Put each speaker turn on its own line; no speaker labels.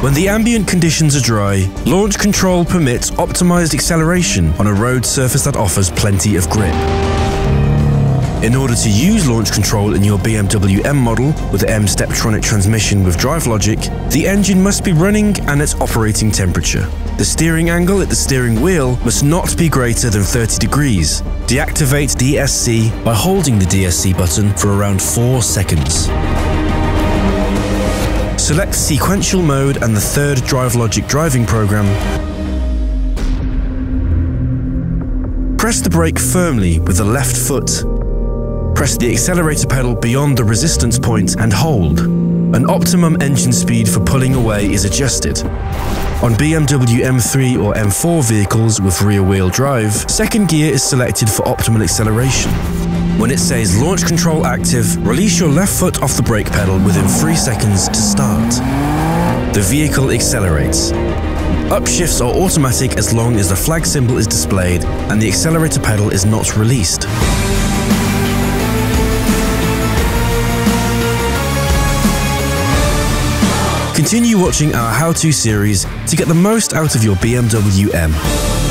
When the ambient conditions are dry, launch control permits optimized acceleration on a road surface that offers plenty of grip. In order to use launch control in your BMW M model with the M Steptronic Transmission with Drivelogic, the engine must be running and at operating temperature. The steering angle at the steering wheel must not be greater than 30 degrees. Deactivate DSC by holding the DSC button for around 4 seconds. Select sequential mode and the third Drivelogic driving program. Press the brake firmly with the left foot. Press the accelerator pedal beyond the resistance point and hold. An optimum engine speed for pulling away is adjusted. On BMW M3 or M4 vehicles with rear-wheel drive, second gear is selected for optimal acceleration. When it says launch control active, release your left foot off the brake pedal within 3 seconds to start. The vehicle accelerates. Upshifts are automatic as long as the flag symbol is displayed and the accelerator pedal is not released. Continue watching our how-to series to get the most out of your BMW M.